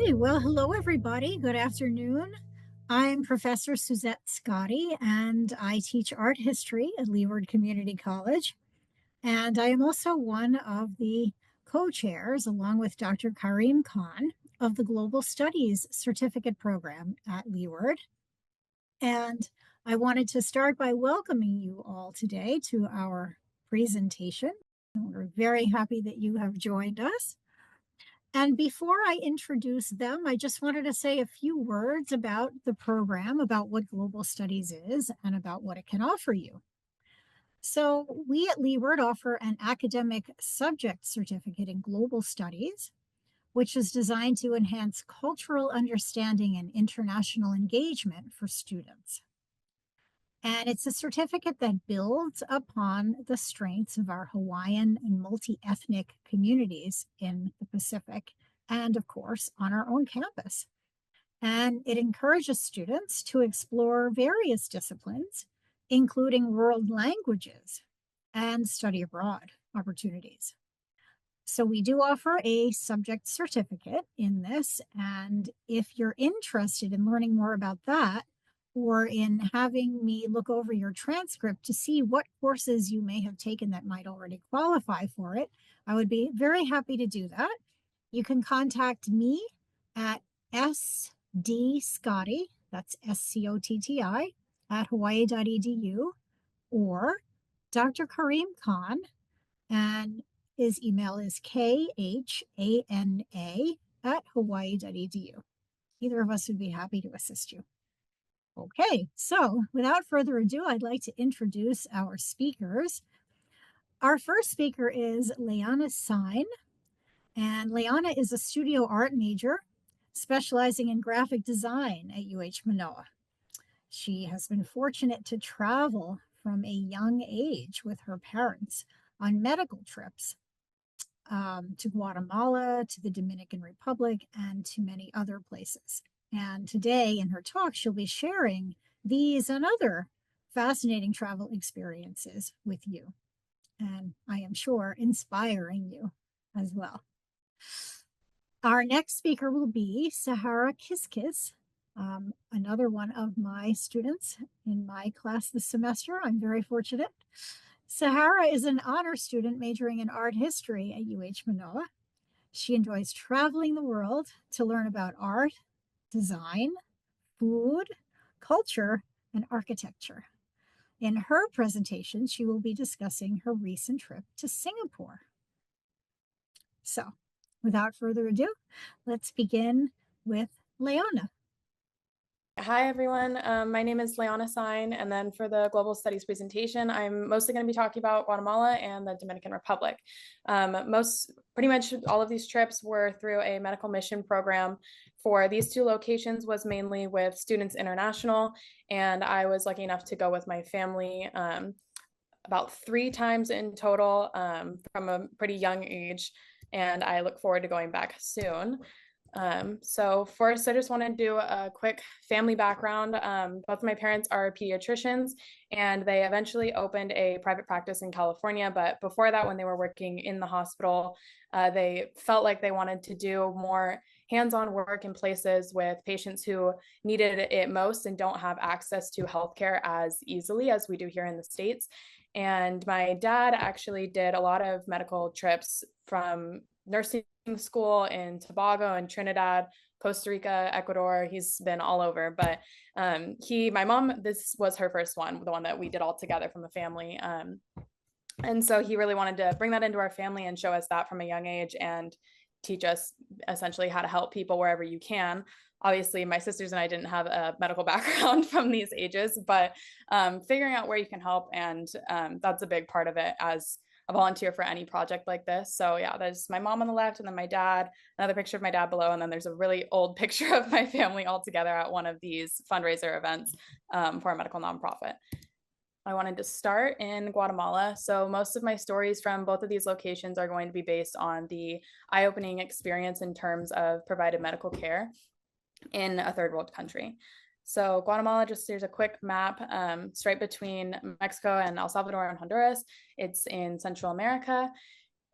Okay, well, hello everybody. Good afternoon. I'm Professor Suzette Scotti, and I teach art history at Leeward Community College. And I am also one of the co-chairs, along with Dr. Karim Khan, of the Global Studies Certificate Program at Leeward. And I wanted to start by welcoming you all today to our presentation. We're very happy that you have joined us. And before I introduce them, I just wanted to say a few words about the program, about what Global Studies is, and about what it can offer you. So we at Leeward offer an academic subject certificate in Global Studies, which is designed to enhance cultural understanding and international engagement for students. And it's a certificate that builds upon the strengths of our Hawaiian and multi-ethnic communities in the Pacific, and of course, on our own campus. And it encourages students to explore various disciplines, including world languages and study abroad opportunities. So we do offer a subject certificate in this, and if you're interested in learning more about that, or in having me look over your transcript to see what courses you may have taken that might already qualify for it, I would be very happy to do that. You can contact me at sdscotti, that's SCOTTI, at hawaii.edu, or Dr. Karim Khan, and his email is khana at hawaii.edu. Either of us would be happy to assist you. Okay, so without further ado, I'd like to introduce our speakers. Our first speaker is Leiana Sine, and Leiana is a studio art major specializing in graphic design at UH Mānoa. She has been fortunate to travel from a young age with her parents on medical trips to Guatemala, to the Dominican Republic, and to many other places. And today in her talk, she'll be sharing these and other fascinating travel experiences with you. And I am sure inspiring you as well. Our next speaker will be Sahara Kiskis, another one of my students in my class this semester. I'm very fortunate. Sahara is an honor student majoring in art history at UH Mānoa. She enjoys traveling the world to learn about art, design, food, culture, and architecture. In her presentation, she will be discussing her recent trip to Singapore. So, without further ado, let's begin with Leiana. Hi, everyone. My name is Leiana Sine, and then for the Global Studies presentation, I'm mostly going to be talking about Guatemala and the Dominican Republic. Pretty much all of these trips were through a medical mission program. For these two locations was mainly with Students International, and I was lucky enough to go with my family about 3 times in total from a pretty young age, and I look forward to going back soon. So first, I just want to do a quick family background. Both of my parents are pediatricians, and they eventually opened a private practice in California. But before that, when they were working in the hospital, they felt like they wanted to do more hands-on work in places with patients who needed it most and don't have access to healthcare as easily as we do here in the States. And my dad actually did a lot of medical trips from nursing school in Tobago and Trinidad, Costa Rica, Ecuador. He's been all over, but my mom, this was her first one, the one that we did all together from the family. And so he really wanted to bring that into our family and show us that from a young age and teach us essentially how to help people wherever you can. Obviously, my sisters and I didn't have a medical background from these ages, but figuring out where you can help, and that's a big part of it as a volunteer for any project like this. So yeah, there's my mom on the left, and then my dad, another picture of my dad below, and then there's a really old picture of my family all together at one of these fundraiser events for a medical nonprofit. I wanted to start in Guatemala. So most of my stories from both of these locations are going to be based on the eye-opening experience in terms of provided medical care in a third world country. So Guatemala, just there's a quick map. It's right between Mexico and El Salvador and Honduras. It's in Central America.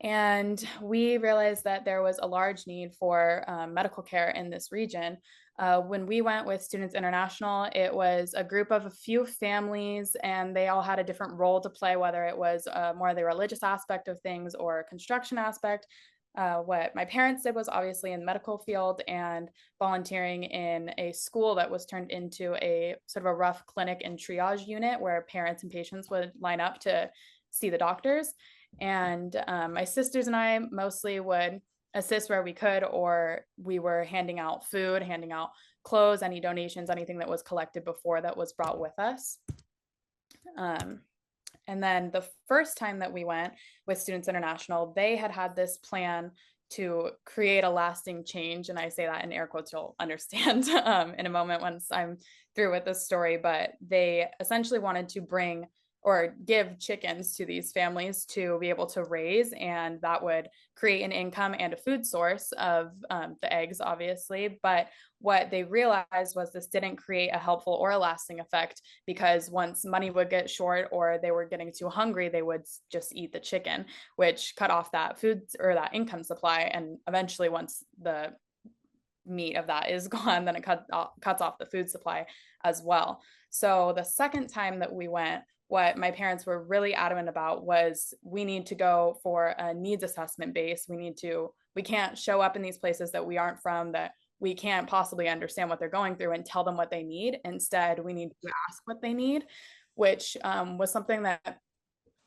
And we realized that there was a large need for medical care in this region. When we went with Students International, it was a group of a few families, and they all had a different role to play, whether it was more the religious aspect of things or construction aspect. What my parents did was obviously in the medical field and volunteering in a school that was turned into a sort of a rough clinic and triage unit where parents and patients would line up to see the doctors. And my sisters and I mostly would assist where we could, or we were handing out food, handing out clothes, any donations, anything that was collected before that was brought with us. And then the first time that we went with Students International, they had this plan to create a lasting change. And I say that in air quotes, you'll understand in a moment once I'm through with this story. But they essentially wanted to bring or give chickens to these families to be able to raise, and that would create an income and a food source of the eggs, obviously. But what they realized was this didn't create a helpful or a lasting effect, because once money would get short or they were getting too hungry, they would just eat the chicken, which cut off that food or that income supply. And eventually, once the meat of that is gone, then it cuts off the food supply as well. So the second time that we went, what my parents were really adamant about was we need to go for a needs assessment base. We can't show up in these places that we aren't from, that we can't possibly understand what they're going through and tell them what they need. Instead, we need to ask what they need, which was something that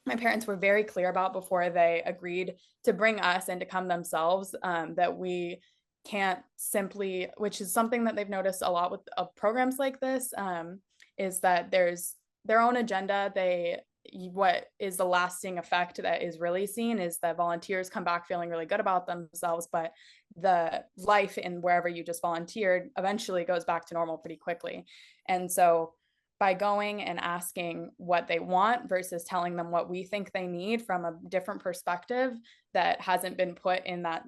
my parents were very clear about before they agreed to bring us and to come themselves, that we can't simply, which is something that they've noticed a lot with programs like this, is that there's their own agenda. What is the lasting effect that is really seen is that volunteers come back feeling really good about themselves, but the life in wherever you just volunteered eventually goes back to normal pretty quickly. And so by going and asking what they want versus telling them what we think they need from a different perspective that hasn't been put in that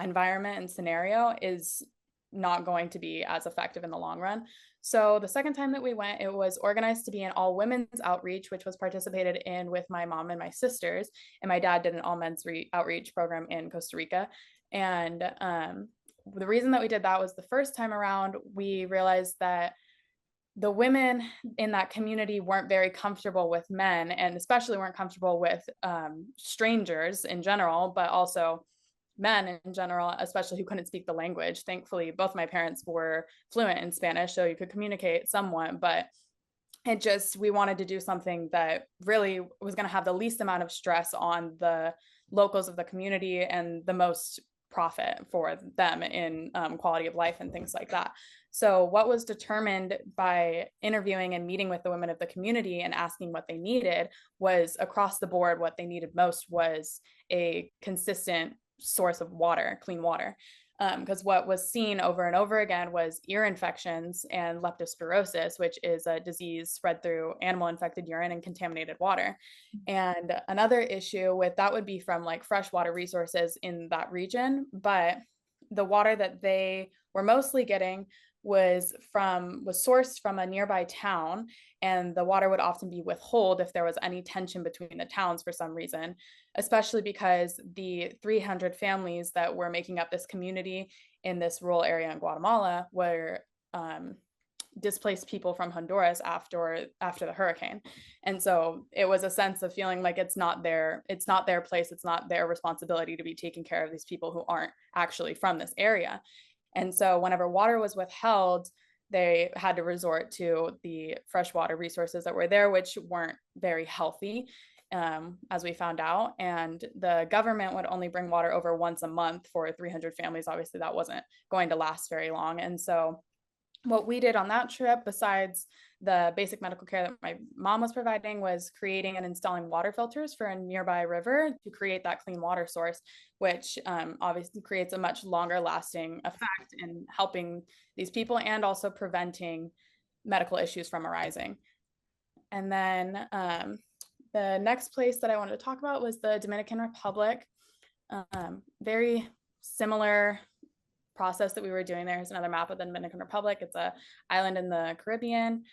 environment and scenario is not going to be as effective in the long run. So the second time that we went, it was organized to be an all women's outreach, which was participated in with my mom and my sisters. And my dad did an all men's outreach program in Costa Rica. And the reason that we did that was the first time around, we realized that the women in that community weren't very comfortable with men, and especially weren't comfortable with strangers in general, but also men in general, especially who couldn't speak the language. Thankfully, both my parents were fluent in Spanish, so you could communicate somewhat, but we wanted to do something that really was going to have the least amount of stress on the locals of the community and the most profit for them in quality of life and things like that. So what was determined by interviewing and meeting with the women of the community and asking what they needed was, across the board, what they needed most was a consistent source of water, clean water. Because what was seen over and over again was ear infections and leptospirosis, which is a disease spread through animal infected urine and contaminated water. And another issue with that would be from like freshwater resources in that region, but the water that they were mostly getting was sourced from a nearby town, and the water would often be withheld if there was any tension between the towns for some reason, especially because the 300 families that were making up this community in this rural area in Guatemala were displaced people from Honduras after the hurricane. And so it was a sense of feeling like it's not their place, it's not their responsibility to be taking care of these people who aren't actually from this area. And so whenever water was withheld, they had to resort to the freshwater resources that were there, which weren't very healthy, as we found out. And the government would only bring water over once a month for 300 families. Obviously, that wasn't going to last very long. And so what we did on that trip, besides the basic medical care that my mom was providing, was creating and installing water filters for a nearby river to create that clean water source, which obviously creates a much longer lasting effect in helping these people and also preventing medical issues from arising. And then the next place that I wanted to talk about was the Dominican Republic. Very similar process that we were doing there. Is another map of the Dominican Republic. It's an island in the Caribbean,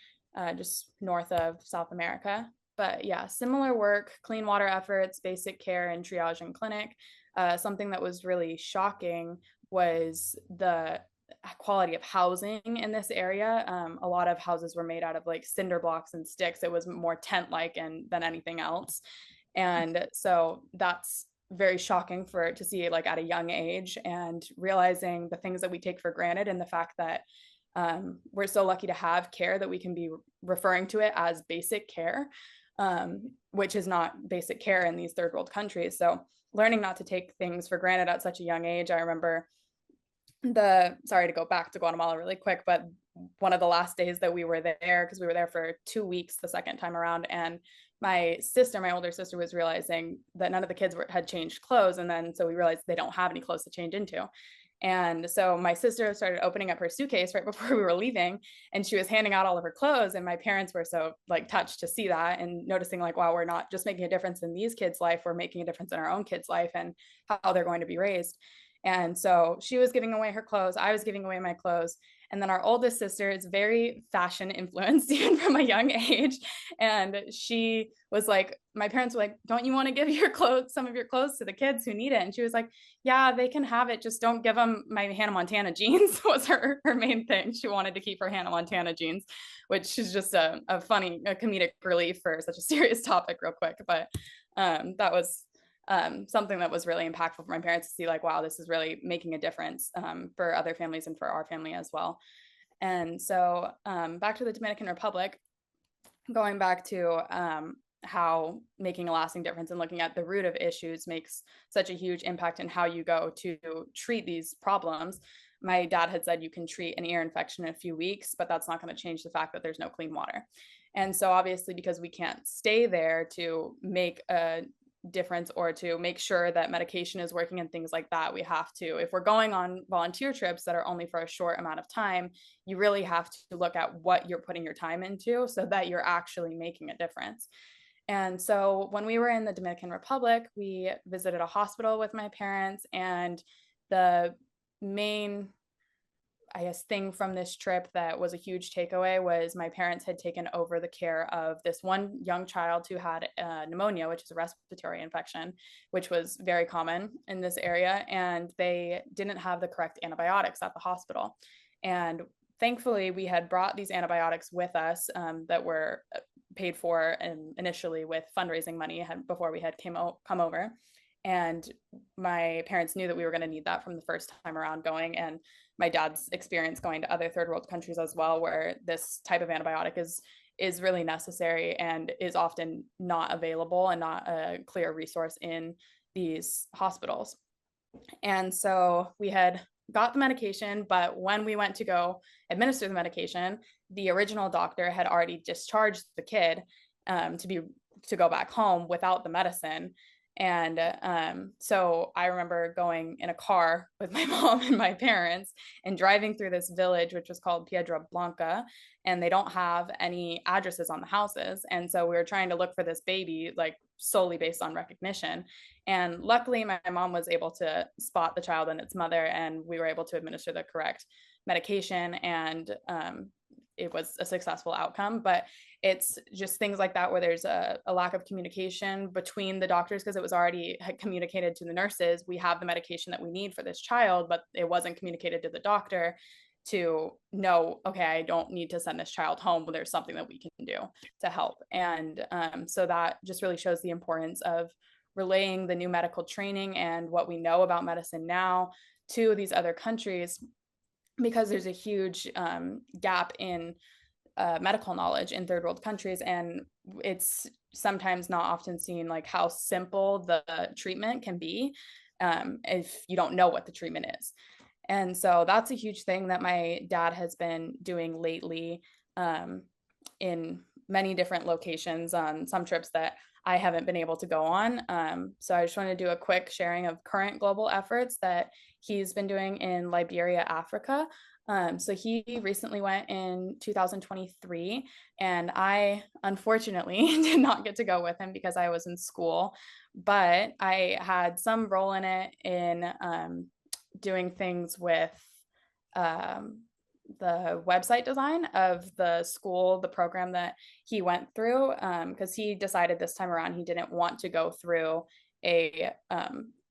just north of South America. But yeah, similar work, clean water efforts, basic care, and triage and clinic. Something that was really shocking was the quality of housing in this area. A lot of houses were made out of like cinder blocks and sticks. It was more tent-like and than anything else. And so that's very shocking for to see like at a young age, and realizing the things that we take for granted and the fact that we're so lucky to have care that we can be referring to it as basic care, which is not basic care in these third world countries. So learning not to take things for granted at such a young age. I remember sorry to go back to Guatemala really quick, but one of the last days that we were there, because we were there for 2 weeks the second time around, and my older sister, was realizing that none of the kids had changed clothes, and then so we realized they don't have any clothes to change into. And so my sister started opening up her suitcase right before we were leaving, and she was handing out all of her clothes, and my parents were so like touched to see that and noticing like, wow, we're not just making a difference in these kids' life, we're making a difference in our own kids' life and how they're going to be raised. And so she was giving away her clothes, I was giving away my clothes. And then our oldest sister is very fashion influenced even from a young age. And she was like, my parents were like, don't you want to give your clothes, some of your clothes to the kids who need it? And she was like, yeah, they can have it. Just don't give them my Hannah Montana jeans was her main thing. She wanted to keep her Hannah Montana jeans, which is just a funny, a comedic relief for such a serious topic real quick. But that was something that was really impactful for my parents to see like, wow, this is really making a difference for other families and for our family as well. And so back to the Dominican Republic, going back to how making a lasting difference and looking at the root of issues makes such a huge impact in how you go to treat these problems. My dad had said you can treat an ear infection in a few weeks, but that's not going to change the fact that there's no clean water. And so obviously, because we can't stay there to make a difference or to make sure that medication is working and things like that, we have to, if we're going on volunteer trips that are only for a short amount of time, you really have to look at what you're putting your time into so that you're actually making a difference. And so when we were in the Dominican Republic, we visited a hospital with my parents, and the main, I guess, thing from this trip that was a huge takeaway was my parents had taken over the care of this one young child who had pneumonia, which is a respiratory infection, which was very common in this area. And they didn't have the correct antibiotics at the hospital. And thankfully, we had brought these antibiotics with us that were paid for and initially with fundraising money before we had come over. And my parents knew that we were going to need that from the first time around going. And my dad's experience going to other third world countries as well, where this type of antibiotic is really necessary and is often not available and not a clear resource in these hospitals. And so we had got the medication, but when we went to go administer the medication, the original doctor had already discharged the kid to go back home without the medicine. And so I remember going in a car with my mom and my parents and driving through this village, which was called Piedra Blanca, and they don't have any addresses on the houses. And so we were trying to look for this baby, like solely based on recognition. And luckily, my mom was able to spot the child and its mother, and we were able to administer the correct medication, and it was a successful outcome. But it's just things like that where there's a lack of communication between the doctors, because it was already communicated to the nurses, we have the medication that we need for this child, but it wasn't communicated to the doctor to know, okay, I don't need to send this child home, but there's something that we can do to help. And so that just really shows the importance of relaying the new medical training and what we know about medicine now to these other countries, because there's a huge gap in medical knowledge in third world countries. And it's sometimes not often seen like how simple the treatment can be if you don't know what the treatment is. And so that's a huge thing that my dad has been doing lately in many different locations on some trips that I haven't been able to go on. So I just want to do a quick sharing of current global efforts that he's been doing in Liberia, Africa. So he recently went in 2023, and I unfortunately did not get to go with him because I was in school, but I had some role in it in doing things with the website design of the school, the program that he went through, because he decided this time around he didn't want to go through a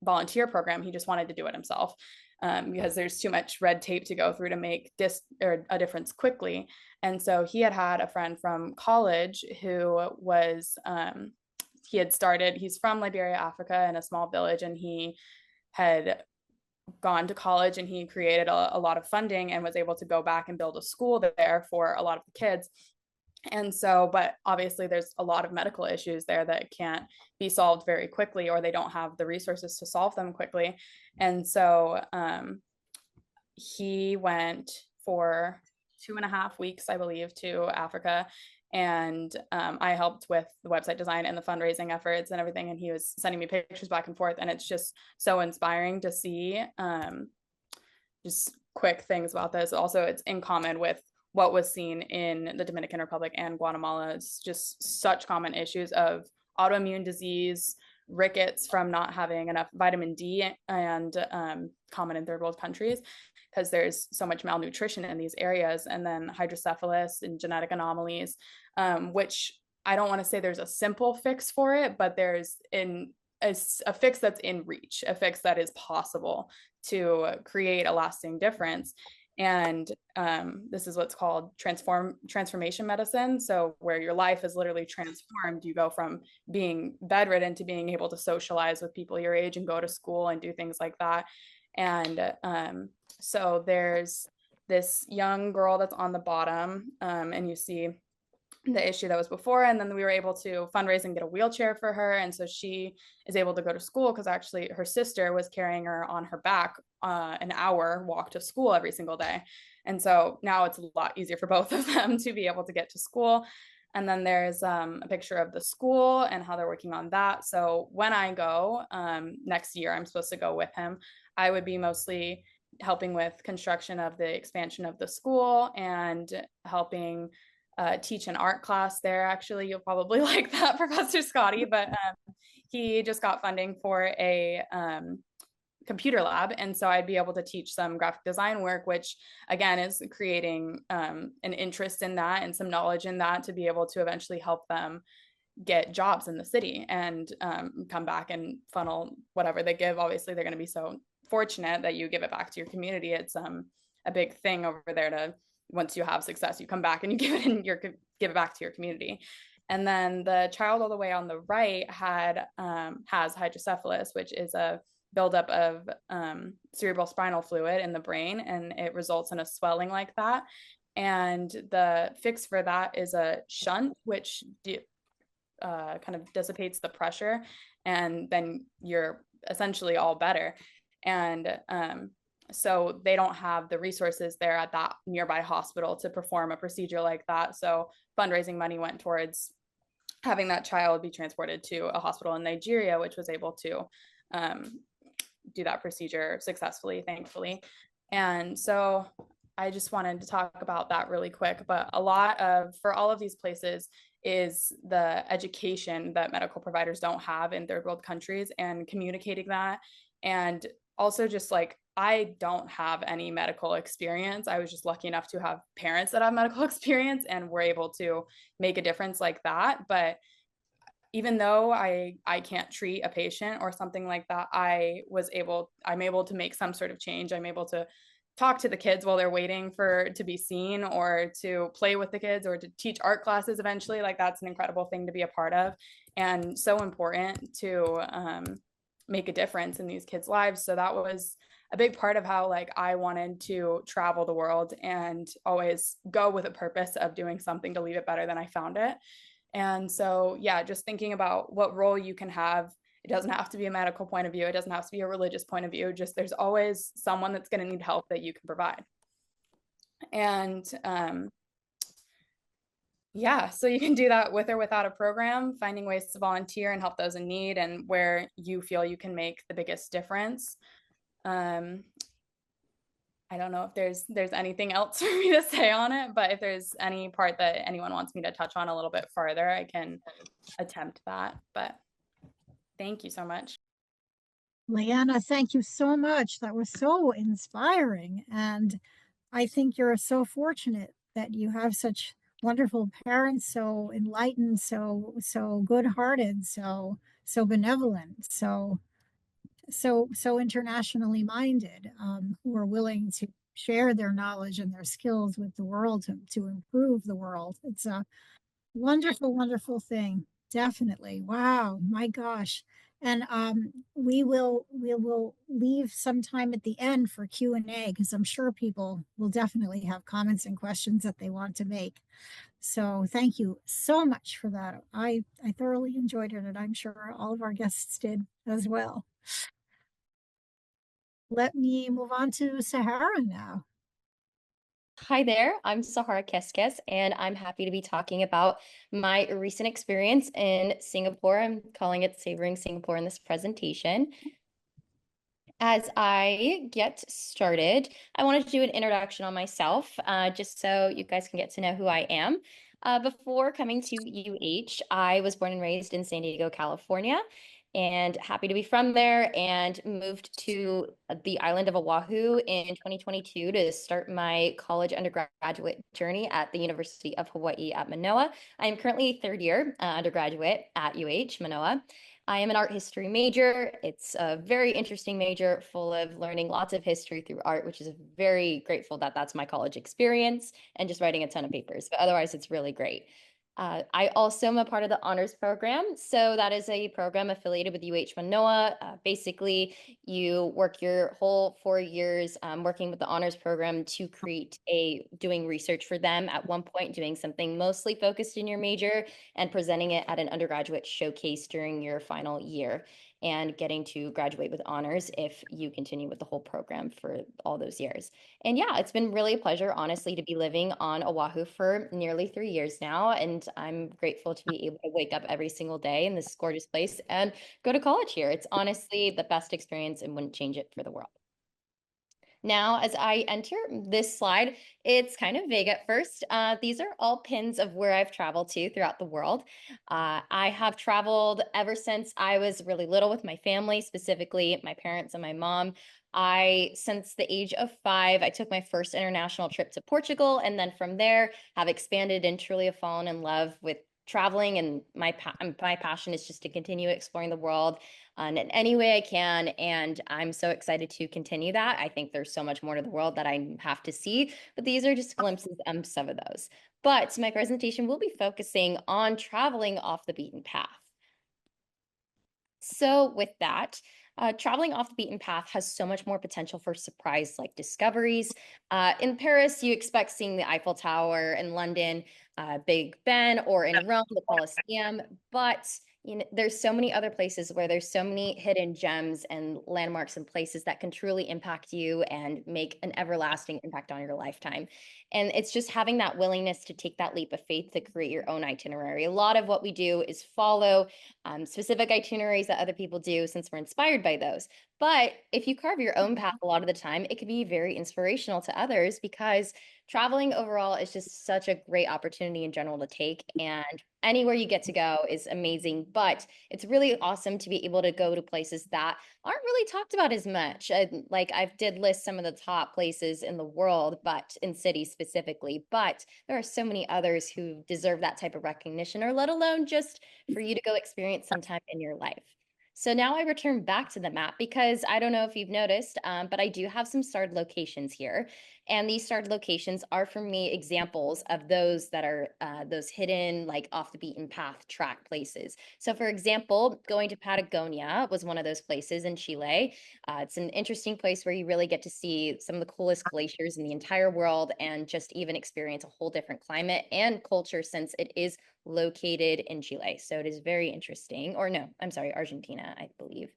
volunteer program. He just wanted to do it himself, because there's too much red tape to go through to make this or a difference quickly. And so he had a friend from college who was he's from Liberia, Africa, in a small village, and he had gone to college and he created a lot of funding and was able to go back and build a school there for a lot of the kids. And so, but obviously there's a lot of medical issues there that can't be solved very quickly, or they don't have the resources to solve them quickly. And so he went for 2.5 weeks, I believe, to Africa. And I helped with the website design and the fundraising efforts and everything. And he was sending me pictures back and forth. And it's just so inspiring to see just quick things about this. Also, it's in common with what was seen in the Dominican Republic and Guatemala. It's just such common issues of autoimmune disease, rickets from not having enough vitamin D, and common in third world countries because there's so much malnutrition in these areas, and then hydrocephalus and genetic anomalies, which I don't want to say there's a simple fix for it, but there's a fix that's in reach, a fix that is possible to create a lasting difference. And this is what's called transformation medicine. So where your life is literally transformed, you go from being bedridden to being able to socialize with people your age and go to school and do things like that. And so there's this young girl that's on the bottom, and you see the issue that was before, and then we were able to fundraise and get a wheelchair for her, and so she is able to go to school because actually her sister was carrying her on her back an hour walk to school every single day. And so now it's a lot easier for both of them to be able to get to school. And then there's a picture of the school and how they're working on that. So when I go next year, I'm supposed to go with him. I would be mostly helping with construction of the expansion of the school and helping teach an art class there. Actually, you'll probably like that, Professor Scotty, but he just got funding for a computer lab. And so I'd be able to teach some graphic design work, which again is creating an interest in that and some knowledge in that to be able to eventually help them get jobs in the city and come back and funnel whatever they give. Obviously, they're going to be so fortunate that you give it back to your community. It's a big thing over there to, once you have success, you come back and you give it back to your community. And then the child all the way on the right has hydrocephalus, which is a buildup of cerebral spinal fluid in the brain, and it results in a swelling like that. And the fix for that is a shunt, which kind of dissipates the pressure, and then you're essentially all better. And so they don't have the resources there at that nearby hospital to perform a procedure like that. So fundraising money went towards having that child be transported to a hospital in Nigeria, which was able to do that procedure successfully, thankfully. And so I just wanted to talk about that really quick. But for all of these places is the education that medical providers don't have in third world countries, and communicating that. And also just like, I don't have any medical experience. I was just lucky enough to have parents that have medical experience and were able to make a difference like that. But even though I can't treat a patient or something like that, I'm able to make some sort of change. I'm able to talk to the kids while they're waiting to be seen, or to play with the kids, or to teach art classes eventually. Like, that's an incredible thing to be a part of, and so important to make a difference in these kids' lives. So that was a big part of how like I wanted to travel the world and always go with a purpose of doing something to leave it better than I found it. And so, yeah, just thinking about what role you can have. It doesn't have to be a medical point of view. It doesn't have to be a religious point of view. Just there's always someone that's going to need help that you can provide. And yeah, so you can do that with or without a program, finding ways to volunteer and help those in need and where you feel you can make the biggest difference. I don't know if there's anything else for me to say on it, but if there's any part that anyone wants me to touch on a little bit farther, I can attempt that. But thank you so much. Leiana, thank you so much. That was so inspiring. And I think you're so fortunate that you have such wonderful parents, so enlightened, so good-hearted, so benevolent, so internationally minded, who are willing to share their knowledge and their skills with the world to improve the world. It's a wonderful, wonderful thing. Definitely. Wow. My gosh. And we will leave some time at the end for Q&A because I'm sure people will definitely have comments and questions that they want to make. So thank you so much for that. I thoroughly enjoyed it, and I'm sure all of our guests did as well. Let me move on to Sahara now. Hi there, I'm Sahara Kiskis, and I'm happy to be talking about my recent experience in Singapore. I'm calling it Savoring Singapore in this presentation. As I get started, I wanted to do an introduction on myself, just so you guys can get to know who I am. Before coming to UH, I was born and raised in San Diego, California, and happy to be from there, and moved to the island of Oahu in 2022 to start my college undergraduate journey at the University of Hawaii at Manoa. I am currently a third year undergraduate at UH Manoa. I am an art history major. It's a very interesting major full of learning lots of history through art, which is very grateful that that's my college experience and just writing a ton of papers. But otherwise, it's really great. I also am a part of the honors program. So that is a program affiliated with UH Mānoa. Basically, you work your whole 4 years working with the honors program to create doing research for them at one point, doing something mostly focused in your major and presenting it at an undergraduate showcase during your final year and getting to graduate with honors if you continue with the whole program for all those years. And yeah, it's been really a pleasure, honestly, to be living on Oahu for nearly 3 years now. And I'm grateful to be able to wake up every single day in this gorgeous place and go to college here. It's honestly the best experience and wouldn't change it for the world. Now, as I enter this slide, it's kind of vague at first. These are all pins of where I've traveled to throughout the world. I have traveled ever since I was really little with my family, specifically my parents and my mom. Since the age of 5, I took my first international trip to Portugal, and then from there have expanded and truly have fallen in love with traveling. And my passion is just to continue exploring the world in any way I can. And I'm so excited to continue that. I think there's so much more to the world that I have to see, but these are just glimpses of some of those. But my presentation will be focusing on traveling off the beaten path. So with that, traveling off the beaten path has so much more potential for surprise-like discoveries. In Paris, you expect seeing the Eiffel Tower. In London, Big Ben, or in Rome, the Colosseum. But there's so many other places where there's so many hidden gems and landmarks and places that can truly impact you and make an everlasting impact on your lifetime. And it's just having that willingness to take that leap of faith to create your own itinerary. A lot of what we do is follow specific itineraries that other people do since we're inspired by those. But if you carve your own path a lot of the time, it can be very inspirational to others because traveling overall is just such a great opportunity in general to take. And anywhere you get to go is amazing. But it's really awesome to be able to go to places that aren't really talked about as much. Like I did list some of the top places in the world, but in cities specifically. But there are so many others who deserve that type of recognition, or let alone just for you to go experience sometime in your life. So now I return back to the map because I don't know if you've noticed, but I do have some starred locations here. And these starred locations are for me examples of those that are those hidden, like off the beaten path track places. So for example, going to Patagonia was one of those places in Chile. It's an interesting place where you really get to see some of the coolest glaciers in the entire world and just even experience a whole different climate and culture since it is located in Chile. So it is very interesting. Or no, I'm sorry, Argentina, I believe.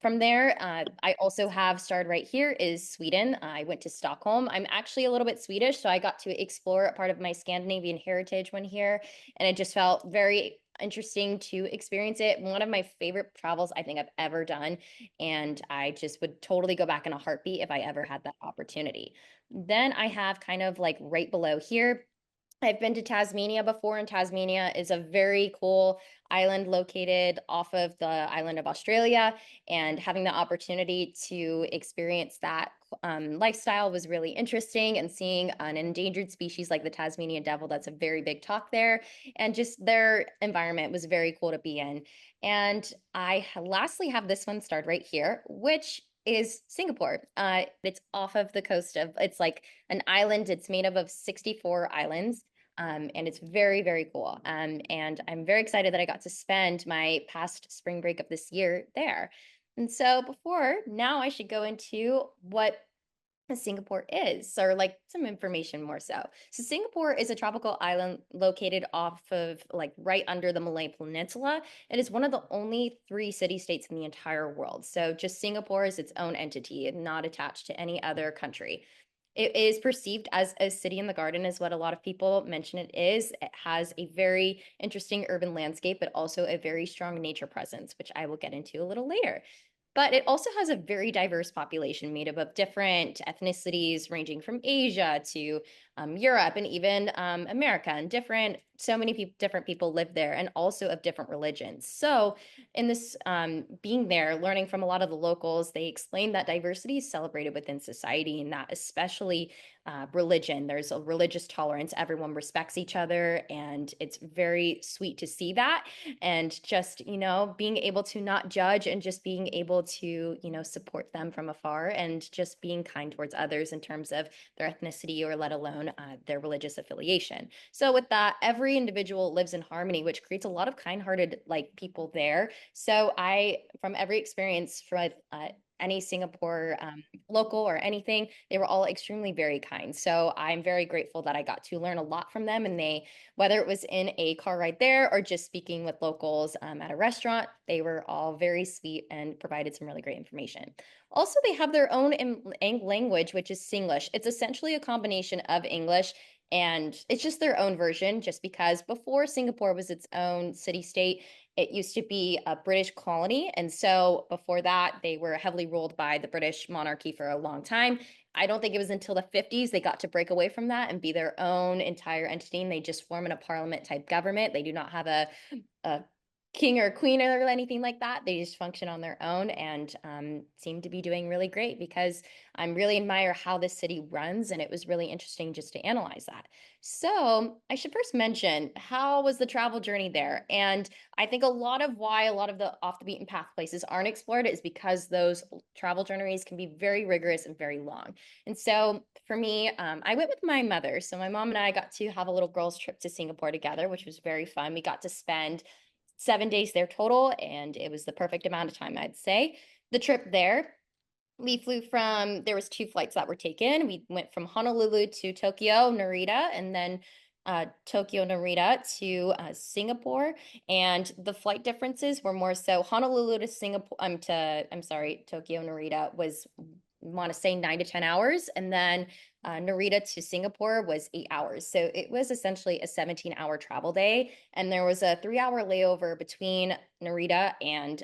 From there, I also have starred right here is Sweden. I went to Stockholm. I'm actually a little bit Swedish, so I got to explore a part of my Scandinavian heritage when here, and it just felt very interesting to experience it. One of my favorite travels I think I've ever done, and I just would totally go back in a heartbeat if I ever had that opportunity. Then I have kind of like right below here, I've been to Tasmania before, and Tasmania is a very cool island located off of the island of Australia. And having the opportunity to experience that lifestyle was really interesting, and seeing an endangered species like the Tasmanian devil, that's a very big talk there, and just their environment was very cool to be in. And I lastly have this one starred right here, which is Singapore. It's off of the coast of, it's like an island. It's made up of 64 islands. And it's very, very cool. And I'm very excited that I got to spend my past spring break of this year there. And so now I should go into what Singapore is, or like some information more so. So Singapore is a tropical island located off of like right under the Malay Peninsula. It is one of the only 3 city-states in the entire world. So just Singapore is its own entity and not attached to any other country. It is perceived as a city in the garden, is what a lot of people mention it is. It has a very interesting urban landscape, but also a very strong nature presence, which I will get into a little later. But it also has a very diverse population made up of different ethnicities, ranging from Asia to Europe and even America, and so many different people live there, and also of different religions. So in this being there, learning from a lot of the locals, they explain that diversity is celebrated within society, and that especially religion, there's a religious tolerance. Everyone respects each other, and it's very sweet to see that. And just, being able to not judge, and just being able to, support them from afar, and just being kind towards others in terms of their ethnicity, or let alone their religious affiliation. So with that, every individual lives in harmony, which creates a lot of kind-hearted people there. So from every experience with any Singapore local or anything, they were all extremely very kind. So I'm very grateful that I got to learn a lot from them. And whether it was in a car ride there or just speaking with locals at a restaurant, they were all very sweet and provided some really great information. Also, they have their own language, which is Singlish. It's essentially a combination of English, and it's just their own version, just because before Singapore was its own city-state, it used to be a British colony. And so before that, they were heavily ruled by the British monarchy for a long time. I don't think it was until the 50s they got to break away from that and be their own entire entity. And they just form in a parliament type government. They do not have a king or queen or anything like that. They just function on their own, and seem to be doing really great, because I really admire how this city runs, and it was really interesting just to analyze that. So I should first mention, how was the travel journey there? And I think why a lot of the off the beaten path places aren't explored is because those travel journeys can be very rigorous and very long. And so for me, I went with my mother. So my mom and I got to have a little girls trip to Singapore together, which was very fun. We got to spend 7 days there total, and it was the perfect amount of time, I'd say. The trip there, there was 2 flights that were taken. We went from Honolulu to Tokyo, Narita, and then Tokyo, Narita to Singapore. And the flight differences were more so Honolulu to Tokyo, Narita was, I want to say 9 to 10 hours. And then Narita to Singapore was 8 hours. So it was essentially a 17-hour travel day. And there was a 3-hour layover between Narita and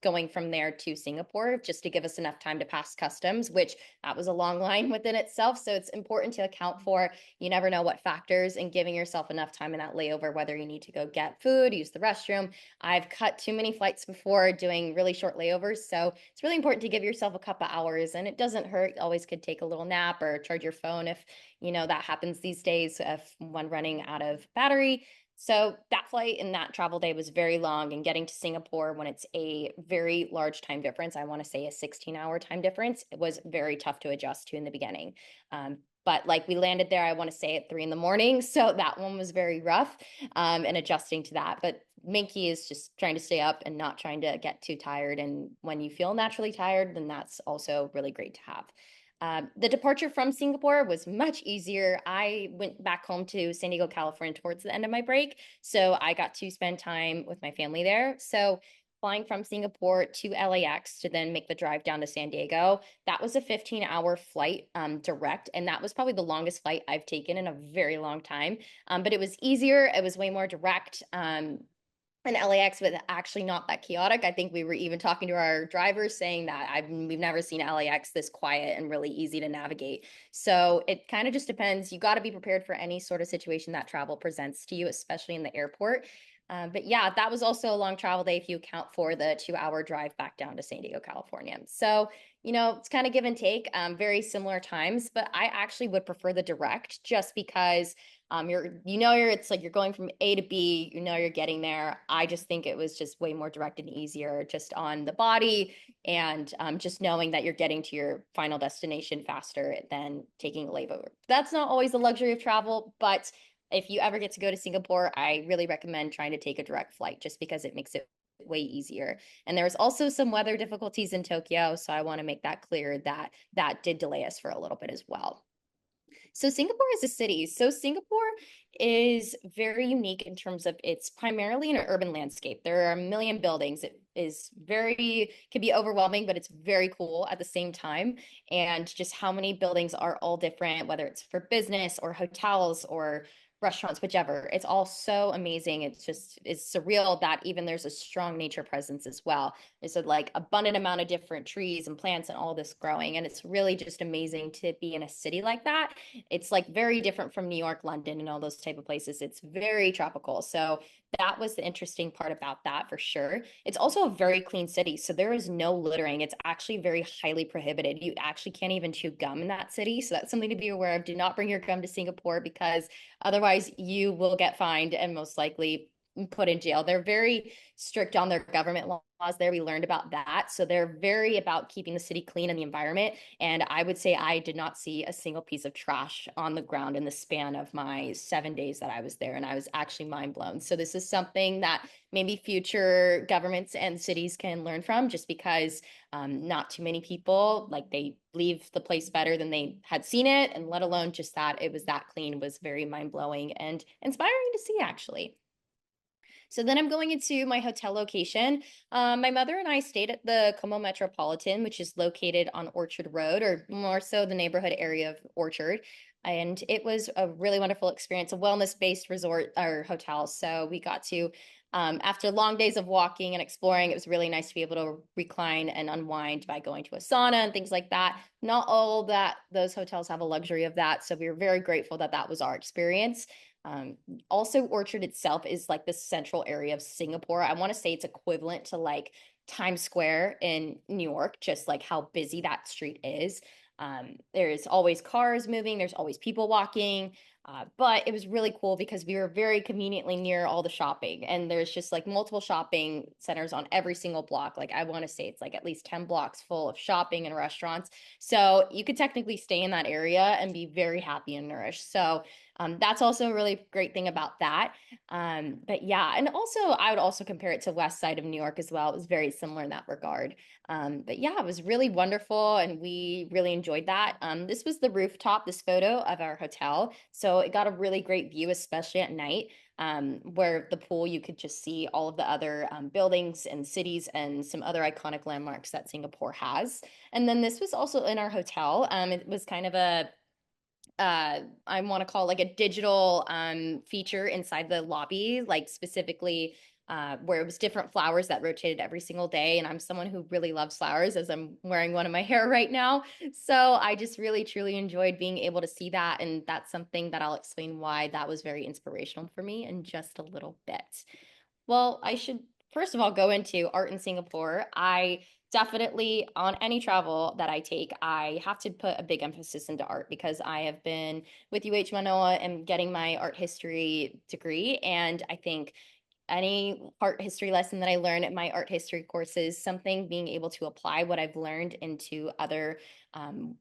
going from there to Singapore, just to give us enough time to pass customs, which that was a long line within itself. So it's important to account for, you never know what factors, and giving yourself enough time in that layover, whether you need to go get food, use the restroom. I've cut too many flights before doing really short layovers. So it's really important to give yourself a couple hours, and it doesn't hurt. You always could take a little nap or charge your phone if, that happens these days, if one running out of battery. So that flight and that travel day was very long, and getting to Singapore when it's a very large time difference, I want to say a 16-hour time difference, it was very tough to adjust to in the beginning. But we landed there, I want to say at 3 a.m. So that one was very rough, and adjusting to that. But main key is just trying to stay up and not trying to get too tired. And when you feel naturally tired, then that's also really great to have. The departure from Singapore was much easier. I went back home to San Diego, California towards the end of my break. So I got to spend time with my family there. So flying from Singapore to LAX to then make the drive down to San Diego, that was a 15-hour flight direct. And that was probably the longest flight I've taken in a very long time. But it was easier. It was way more direct. And LAX was actually not that chaotic. I think we were even talking to our drivers saying that we've never seen LAX this quiet and really easy to navigate. So it kind of just depends. You got to be prepared for any sort of situation that travel presents to you, especially in the airport. But yeah, that was also a long travel day if you account for the 2-hour drive back down to San Diego, California. So, it's kind of give and take, very similar times, but I actually would prefer the direct just because it's like you're going from A to B, you're getting there. I just think it was just way more direct and easier just on the body and just knowing that you're getting to your final destination faster than taking a layover. That's not always the luxury of travel, but if you ever get to go to Singapore, I really recommend trying to take a direct flight just because it makes it way easier. And there was also some weather difficulties in Tokyo, so I want to make that clear that that did delay us for a little bit as well. So Singapore is a city. So Singapore is very unique in terms of it's primarily an urban landscape. There are a million buildings. It is can be overwhelming, but it's very cool at the same time. And just how many buildings are all different, whether it's for business or hotels or restaurants, whichever. It's all so amazing. It's surreal that even there's a strong nature presence as well. There's a like abundant amount of different trees and plants and all this growing. And it's really just amazing to be in a city like that. It's like very different from New York, London, and all those type of places. It's very tropical. So that was the interesting part about that for sure. It's also a very clean city. So there is no littering. It's actually very highly prohibited. You actually can't even chew gum in that city. So that's something to be aware of. Do not bring your gum to Singapore because otherwise you will get fined and most likely put in jail. They're very strict on their government laws there. We learned about that. So they're very about keeping the city clean and the environment. And I would say I did not see a single piece of trash on the ground in the span of my 7 days that I was there. And I was actually mind blown. So this is something that maybe future governments and cities can learn from just because not too many people, like they leave the place better than they had seen it. And let alone just that it was that clean was very mind blowing and inspiring to see actually. So then I'm going into my hotel location. My mother and I stayed at the Como Metropolitan, which is located on Orchard Road, or more so the neighborhood area of Orchard. And it was a really wonderful experience, a wellness-based resort or hotel. So we got to, after long days of walking and exploring, it was really nice to be able to recline and unwind by going to a sauna and things like that. Not all that those hotels have a luxury of that. So we were very grateful that that was our experience. Also, Orchard itself is like the central area of Singapore. I want to say it's equivalent to like Times Square in New York, just like how busy that street is. There's always cars moving, there's always people walking. But it was really cool because we were very conveniently near all the shopping, and there's just like multiple shopping centers on every single block. Like I want to say it's like at least 10 blocks full of shopping and restaurants. So you could technically stay in that area and be very happy and nourished. So that's also a really great thing about that. But yeah, and also I would also compare it to West Side of New York as well. It was very similar in that regard. But yeah, it was really wonderful and we really enjoyed that. This was the rooftop, this photo of our hotel. So it got a really great view, especially at night, where the pool, you could just see all of the other buildings and cities and some other iconic landmarks that Singapore has. And then this was also in our hotel. It was kind of a I want to call like a digital feature inside the lobby, like specifically where it was different flowers that rotated every single day. And I'm someone who really loves flowers, as I'm wearing one in my hair right now. So I just really, truly enjoyed being able to see that. And that's something that I'll explain why that was very inspirational for me in just a little bit. Well, I should first of all go into art in Singapore. I definitely, on any travel that I take, I have to put a big emphasis into art because I have been with UH Mānoa and getting my art history degree. And I think any art history lesson that I learn at my art history courses, something being able to apply what I've learned into other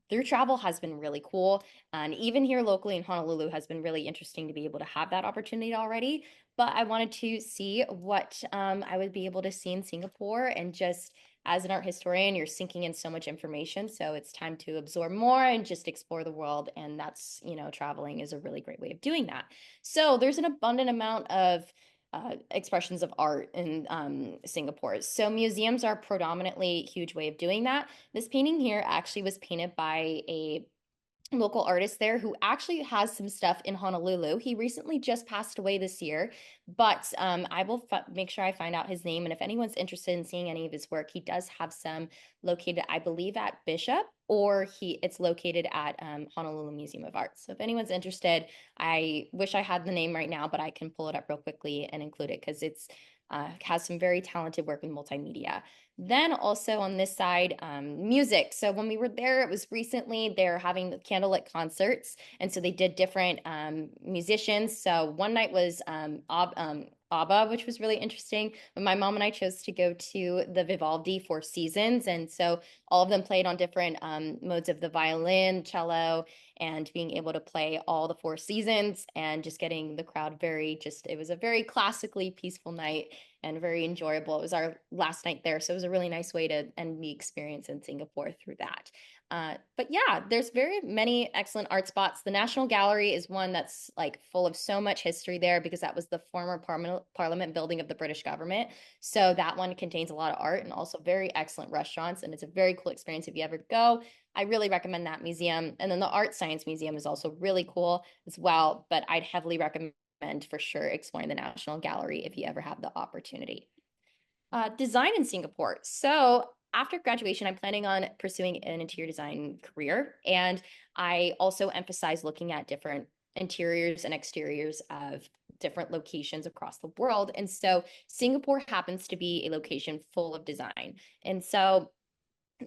through travel has been really cool. And even here locally in Honolulu has been really interesting to be able to have that opportunity already. But I wanted to see what I would be able to see in Singapore. And just as an art historian, you're sinking in so much information. So it's time to absorb more and just explore the world. And that's, traveling is a really great way of doing that. So there's an abundant amount of expressions of art in Singapore. So museums are predominantly a huge way of doing that. This painting here actually was painted by a local artist there who actually has some stuff in Honolulu. He recently just passed away this year, but I will make sure I find out his name. And if anyone's interested in seeing any of his work, he does have some located, I believe, at Bishop, or it's located at Honolulu Museum of Art. So if anyone's interested, I wish I had the name right now, but I can pull it up real quickly and include it because it's has some very talented work with multimedia. Then also on this side, music. So when we were there, it was recently, they're having the candlelit concerts. And so they did different musicians. So one night was ABBA, which was really interesting. But my mom and I chose to go to the Vivaldi Four Seasons. And so all of them played on different modes of the violin, cello, and being able to play all the four seasons and just getting the crowd it was a very classically peaceful night and very enjoyable. It was our last night there, so it was a really nice way to end the experience in Singapore through that. But yeah, there's very many excellent art spots. The National Gallery is one that's like full of so much history there because that was the former parliament building of the British government. So that one contains a lot of art and also very excellent restaurants, and it's a very cool experience if you ever go. I really recommend that museum. And then the Art Science Museum is also really cool as well, but I'd heavily recommend for sure exploring the National Gallery if you ever have the opportunity. Design in Singapore. So after graduation, I'm planning on pursuing an interior design career. And I also emphasize looking at different interiors and exteriors of different locations across the world. And so Singapore happens to be a location full of design. And so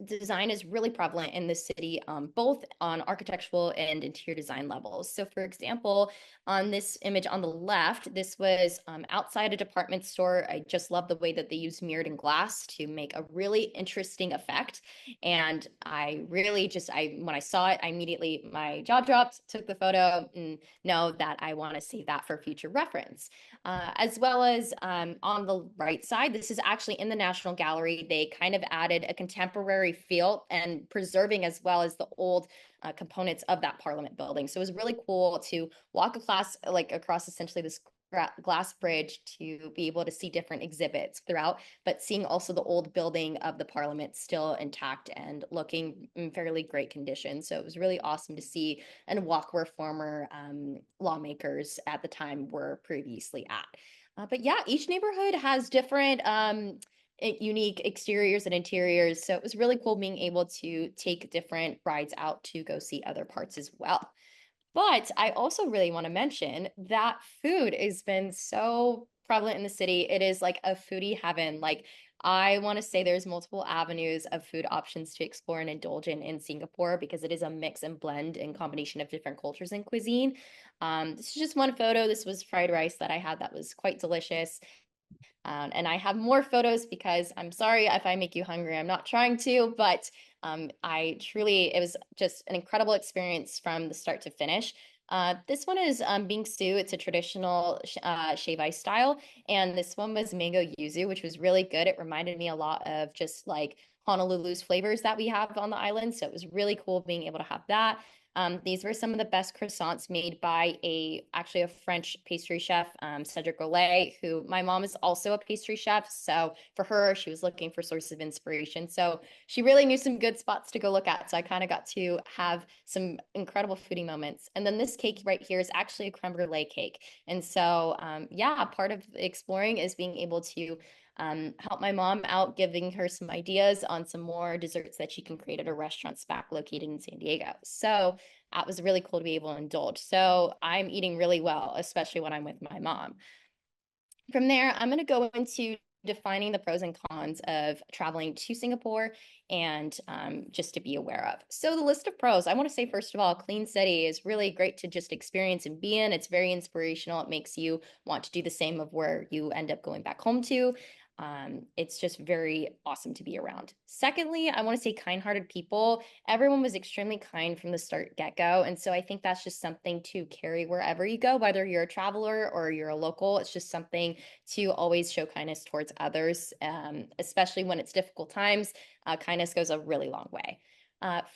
design is really prevalent in the city, both on architectural and interior design levels. So for example, on this image on the left, this was outside a department store. I just love the way that they use mirrored and glass to make a really interesting effect. And I really when I saw it, I immediately, my jaw dropped, took the photo, and know that I want to save that for future reference. As well as on the right side, this is actually in the National Gallery. They kind of added a contemporary feel and preserving as well as the old components of that Parliament building. So it was really cool to walk across essentially this glass bridge to be able to see different exhibits throughout, but seeing also the old building of the Parliament still intact and looking in fairly great condition. So it was really awesome to see and walk where former lawmakers at the time were previously at. But yeah, each neighborhood has different unique exteriors and interiors. So it was really cool being able to take different rides out to go see other parts as well. But I also really want to mention that food has been so prevalent in the city. It is like a foodie heaven. Like I want to say there's multiple avenues of food options to explore and indulge in Singapore because it is a mix and blend and combination of different cultures and cuisine. This is just one photo. This was fried rice that I had that was quite delicious. And I have more photos because I'm sorry if I make you hungry. I'm not trying to, but it was just an incredible experience from the start to finish. This one is bingsu. It's a traditional shave ice style. And this one was mango yuzu, which was really good. It reminded me a lot of just like Honolulu's flavors that we have on the island. So it was really cool being able to have that. These were some of the best croissants made by actually a French pastry chef, Cedric Gollet, who my mom is also a pastry chef. So for her, she was looking for sources of inspiration. So she really knew some good spots to go look at. So I kind of got to have some incredible foodie moments. And then this cake right here is actually a creme brulee cake. And so, yeah, part of exploring is being able to help my mom out, giving her some ideas on some more desserts that she can create at a restaurant back located in San Diego. So that was really cool to be able to indulge. So I'm eating really well, especially when I'm with my mom. From there, I'm going to go into defining the pros and cons of traveling to Singapore and just to be aware of. So the list of pros, I want to say, first of all, clean city is really great to just experience and be in. It's very inspirational. It makes you want to do the same of where you end up going back home to. It's just very awesome to be around. Secondly, I want to say kind-hearted people. Everyone was extremely kind from the start get-go. And so I think that's just something to carry wherever you go, whether you're a traveler or you're a local. It's just something to always show kindness towards others, especially when it's difficult times. Kindness goes a really long way.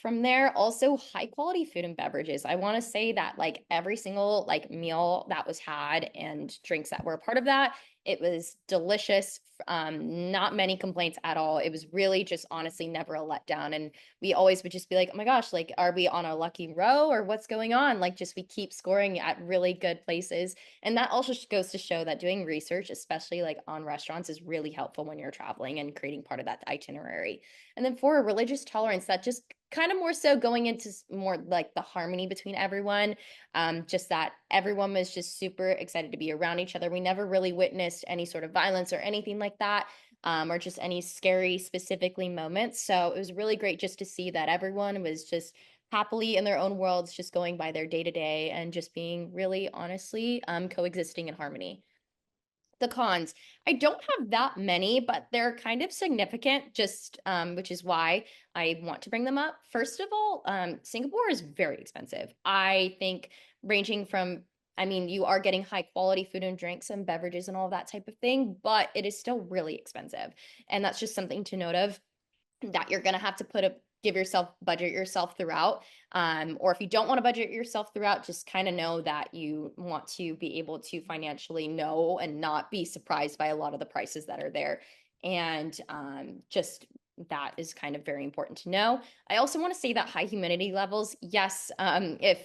From there, also high quality food and beverages. I want to say that like every single like meal that was had and drinks that were a part of that, It was delicious. Not many complaints at all. It was really just honestly never a letdown. And we always would just be like, oh my gosh, like, are we on a lucky row or what's going on? Like, just we keep scoring at really good places. And that also goes to show that doing research, especially like on restaurants, is really helpful when you're traveling and creating part of that itinerary. And then for religious tolerance, that just kind of more so going into more like the harmony between everyone, just that everyone was just super excited to be around each other. We never really witnessed any sort of violence or anything like that, or just any scary specifically moments. So it was really great just to see that everyone was just happily in their own worlds, just going by their day to day and just being really honestly coexisting in harmony. The cons, I don't have that many, but they're kind of significant, just which is why I want to bring them up. First of all, Singapore is very expensive. I think ranging from, I mean, you are getting high quality food and drinks and beverages and all that type of thing, but it is still really expensive. And that's just something to note of, that you're going to have to budget yourself throughout. Or if you don't want to budget yourself throughout, just kind of know that you want to be able to financially know and not be surprised by a lot of the prices that are there. And just that is kind of very important to know. I also want to say that high humidity levels, yes, if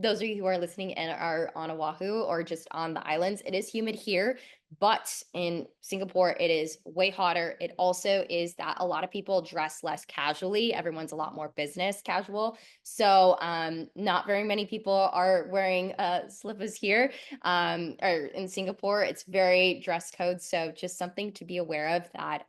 those of you who are listening and are on Oahu or just on the islands, it is humid here, but in Singapore, it is way hotter. It also is that a lot of people dress less casually. Everyone's a lot more business casual. So not very many people are wearing slippers here, or in Singapore. It's very dress code. So just something to be aware of, that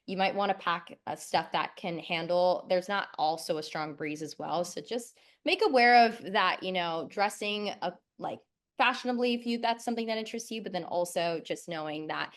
you might want to pack stuff that can handle. There's not also a strong breeze as well. So just make aware of that, dressing like fashionably if that's something that interests you, but then also just knowing that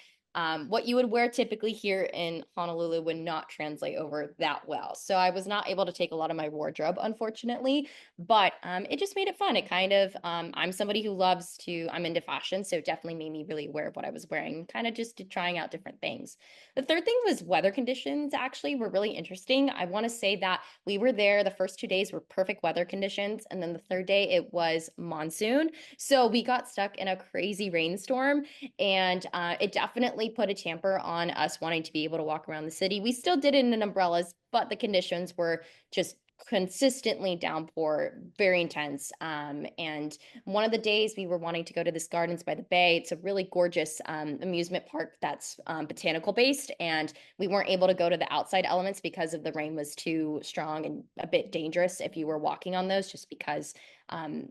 what you would wear typically here in Honolulu would not translate over that well. So I was not able to take a lot of my wardrobe, unfortunately, but it just made it fun. It kind of, I'm somebody who I'm into fashion, so it definitely made me really aware of what I was wearing, kind of just trying out different things. The third thing was weather conditions actually were really interesting. I want to say that we were there, the first 2 days were perfect weather conditions, and then the third day it was monsoon. So we got stuck in a crazy rainstorm, and it definitely put a tamper on us wanting to be able to walk around the city. We still did it in umbrellas, but the conditions were just consistently downpour, very intense. And one of the days we were wanting to go to this Gardens by the Bay. It's a really gorgeous amusement park that's botanical based, and we weren't able to go to the outside elements because of the rain was too strong and a bit dangerous if you were walking on those, just because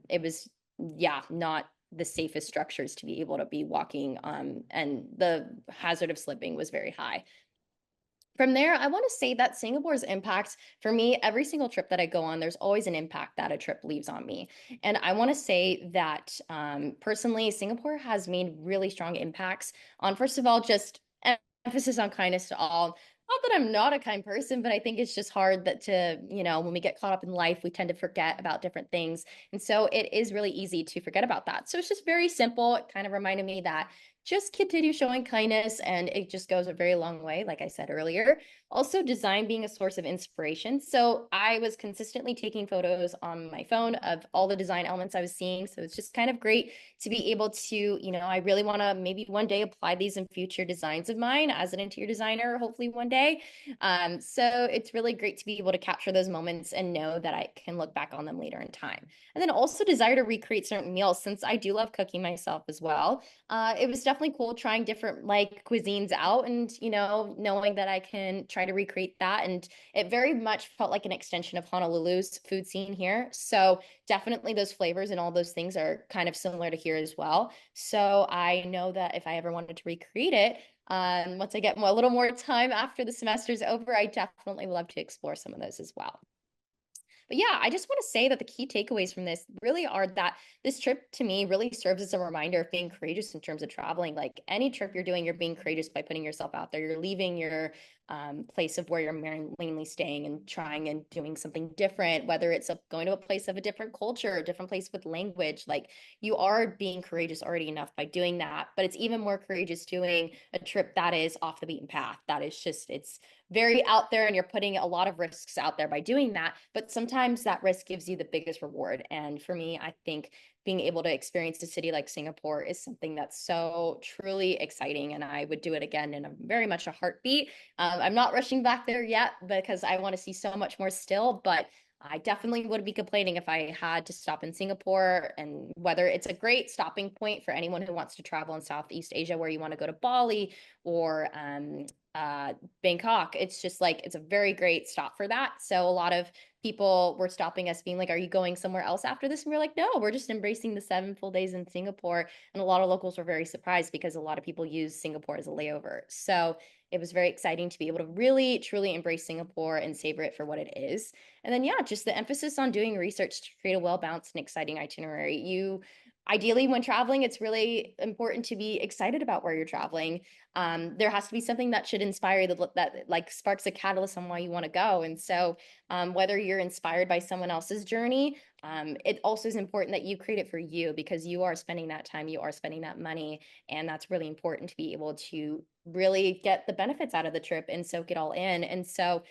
it was, yeah, not the safest structures to be able to be walking, and the hazard of slipping was very high. From there, I want to say that Singapore's impact, for me, every single trip that I go on, there's always an impact that a trip leaves on me. And I want to say that personally, Singapore has made really strong impacts on, first of all, just emphasis on kindness to all. Not that I'm not a kind person, but I think it's just hard when we get caught up in life, we tend to forget about different things. And so it is really easy to forget about that. So it's just very simple. It kind of reminded me that just continue showing kindness, and it just goes a very long way, like I said earlier. Also, design being a source of inspiration. So I was consistently taking photos on my phone of all the design elements I was seeing. So it's just kind of great to be able to, I really want to maybe one day apply these in future designs of mine as an interior designer, hopefully one day. So it's really great to be able to capture those moments and know that I can look back on them later in time. And then also desire to recreate certain meals, since I do love cooking myself as well. It was definitely cool trying different cuisines out, and knowing that I can try to recreate that, and it very much felt like an extension of Honolulu's food scene here. So definitely those flavors and all those things are kind of similar to here as well. So I know that if I ever wanted to recreate it, once I get a little more time after the semester's over, I definitely love to explore some of those as well. But yeah, I just want to say that the key takeaways from this really are that this trip to me really serves as a reminder of being courageous in terms of traveling. Like any trip you're doing, you're being courageous by putting yourself out there. You're leaving your place of where you're mainly staying and trying and doing something different, whether it's going to a place of a different culture, a different place with language. Like you are being courageous already enough by doing that, but it's even more courageous doing a trip that is off the beaten path. That is just, it's very out there, and you're putting a lot of risks out there by doing that. But sometimes that risk gives you the biggest reward. And for me, I think being able to experience a city like Singapore is something that's so truly exciting. And I would do it again in a very much a heartbeat. I'm not rushing back there yet because I want to see so much more still, but I definitely wouldn't be complaining if I had to stop in Singapore, and whether it's a great stopping point for anyone who wants to travel in Southeast Asia, where you want to go to Bali or Bangkok. It's just like, it's a very great stop for that. So a lot of people were stopping us being like, are you going somewhere else after this? And we're like, no, we're just embracing the 7 full days in Singapore. And a lot of locals were very surprised because a lot of people use Singapore as a layover. So it was very exciting to be able to really, truly embrace Singapore and savor it for what it is. And then, yeah, just the emphasis on doing research to create a well-balanced and exciting itinerary. Ideally, when traveling, it's really important to be excited about where you're traveling. There has to be something that should inspire that like sparks a catalyst on why you want to go. And so whether you're inspired by someone else's journey, it also is important that you create it for you, because you are spending that time, you are spending that money, and that's really important to be able to really get the benefits out of the trip and soak it all in. And so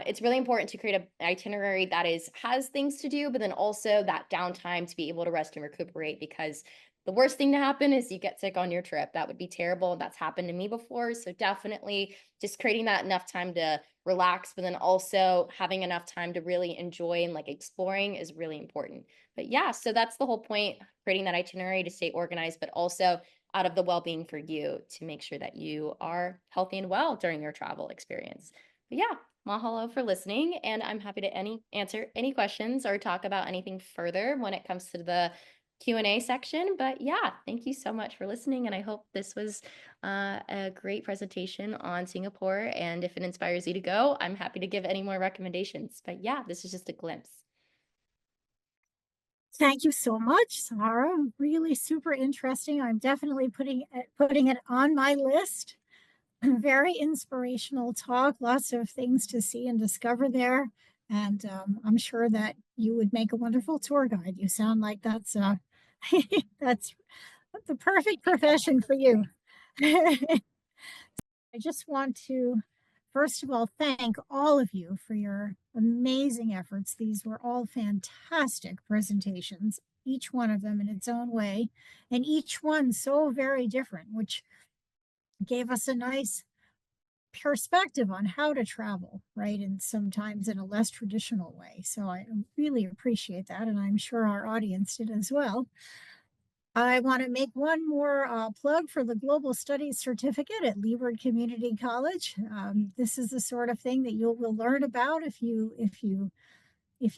it's really important to create an itinerary that has things to do, but then also that downtime to be able to rest and recuperate, because the worst thing to happen is you get sick on your trip. That would be terrible. That's happened to me before. So definitely just creating that enough time to relax, but then also having enough time to really enjoy and like exploring is really important. But yeah, so that's the whole point, creating that itinerary to stay organized, but also out of the well-being for you, to make sure that you are healthy and well during your travel experience. But yeah, mahalo for listening, and I'm happy to answer any questions or talk about anything further when it comes to the Q&A section. But yeah, thank you so much for listening, and I hope this was a great presentation on Singapore, and if it inspires you to go, I'm happy to give any more recommendations. But yeah, this is just a glimpse. Thank you so much, Sahara. Really super interesting. I'm definitely putting it on my list. Very inspirational talk, lots of things to see and discover there. And I'm sure that you would make a wonderful tour guide. You sound like that's that's the perfect profession for you. I just want to, first of all, thank all of you for your amazing efforts. These were all fantastic presentations, each one of them in its own way, and each one so very different, which gave us a nice perspective on how to travel, right? And sometimes in a less traditional way. So I really appreciate that. And I'm sure our audience did as well. I want to make one more plug for the Global Studies Certificate at Leeward Community College. This is the sort of thing that you will learn about if you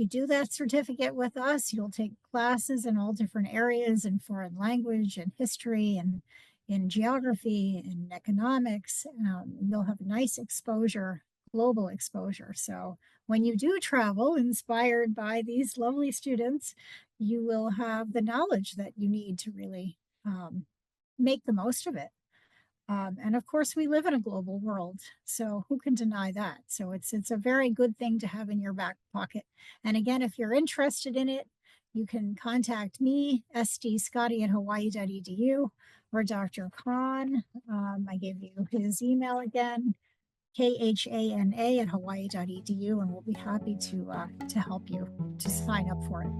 do that certificate with us. You'll take classes in all different areas, in foreign language and history and in geography and economics. You'll have nice exposure, global exposure. So when you do travel inspired by these lovely students, you will have the knowledge that you need to really make the most of it. And of course, we live in a global world, so who can deny that? So it's a very good thing to have in your back pocket. And again, if you're interested in it, you can contact me, sdscotty@hawaii.edu, or Dr. Khan. I gave you his email again, khana@hawaii.edu, and we'll be happy to help you to sign up for it.